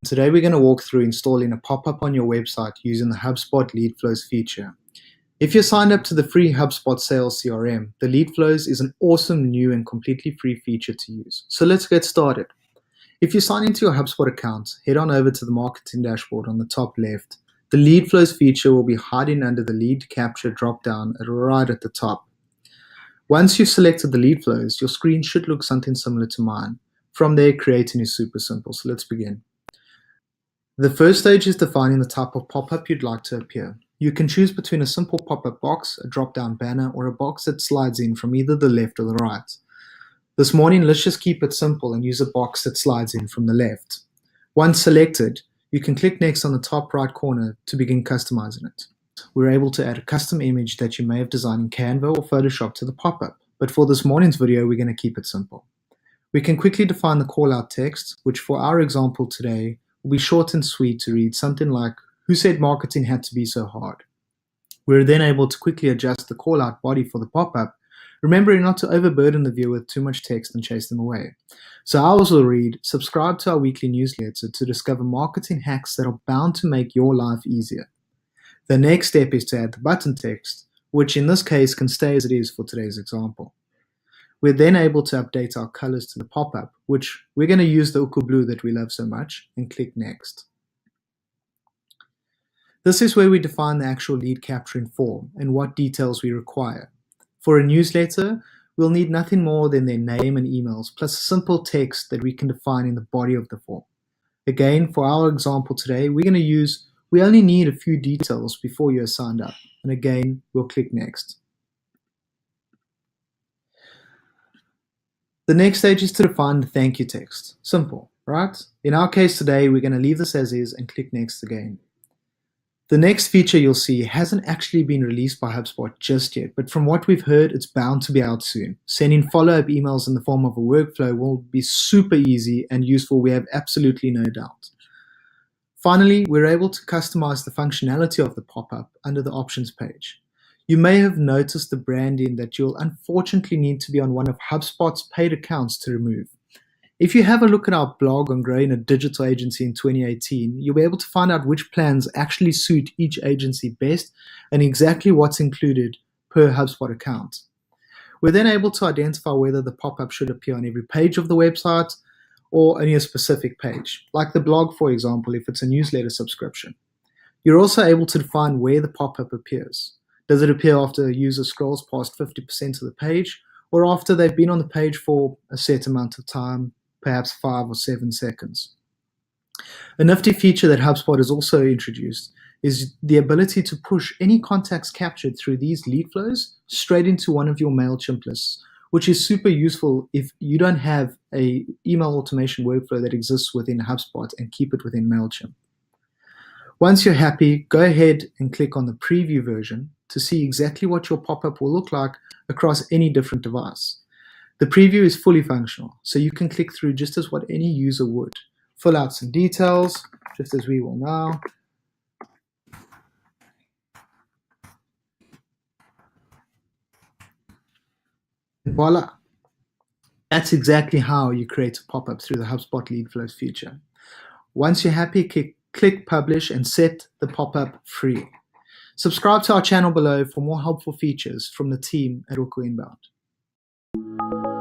Today we're going to walk through installing a pop-up on your website using the HubSpot Lead Flows feature. If you're signed up to the free HubSpot Sales CRM, the Lead Flows is an awesome new and completely free feature to use. So let's get started. If you sign into your HubSpot account, head on over to the marketing dashboard on the top left. The Lead Flows feature will be hiding under the Lead Capture drop-down right at the top. Once you've selected the Lead Flows, your screen should look something similar to mine. From there, creating is super simple, so let's begin. The first stage is defining the type of pop-up you'd like to appear. You can choose between a simple pop-up box, a drop-down banner, or a box that slides in from either the left or the right. This morning, let's just keep it simple and use a box that slides in from the left. Once selected, you can click Next on the top right corner to begin customizing it. We're able to add a custom image that you may have designed in Canva or Photoshop to the pop-up, but for this morning's video, we're going to keep it simple. We can quickly define the call-out text, which for our example today will be short and sweet to read something like, "Who said marketing had to be so hard?" We're then able to quickly adjust the call-out body for the pop-up, remembering not to overburden the viewer with too much text and chase them away. So ours will read, "Subscribe to our weekly newsletter to discover marketing hacks that are bound to make your life easier." The next step is to add the button text, which in this case can stay as it is for today's example. We're then able to update our colors to the pop-up, which we're going to use the Uku Blue that we love so much, and click Next. This is where we define the actual lead capturing form and what details we require. For a newsletter, we'll need nothing more than their name and emails, plus a simple text that we can define in the body of the form. Again, for our example today, we only need a few details before you're signed up. And again, we'll click Next. The next stage is to define the thank you text. Simple, right? In our case today, we're going to leave this as is and click Next again. The next feature you'll see hasn't actually been released by HubSpot just yet, but from what we've heard, it's bound to be out soon. Sending follow-up emails in the form of a workflow will be super easy and useful, we have absolutely no doubt. Finally, we're able to customize the functionality of the pop-up under the options page. You may have noticed the branding that you'll unfortunately need to be on one of HubSpot's paid accounts to remove. If you have a look at our blog on growing a digital agency in 2018, you'll be able to find out which plans actually suit each agency best and exactly what's included per HubSpot account. We're then able to identify whether the pop-up should appear on every page of the website or only a specific page, like the blog, for example, if it's a newsletter subscription. You're also able to define where the pop-up appears. Does it appear after a user scrolls past 50% of the page, or after they've been on the page for a set amount of time, perhaps 5 or 7 seconds? A nifty feature that HubSpot has also introduced is the ability to push any contacts captured through these lead flows straight into one of your MailChimp lists, which is super useful if you don't have an email automation workflow that exists within HubSpot and keep it within MailChimp. Once you're happy, go ahead and click on the preview version to see exactly what your pop-up will look like across any different device. The preview is fully functional, so you can click through just as what any user would. Fill out some details, just as we will now. And voila! That's exactly how you create a pop-up through the HubSpot Lead Flows feature. Once you're happy, click Publish and set the pop-up free. Subscribe to our channel below for more helpful features from the team at Uku Inbound.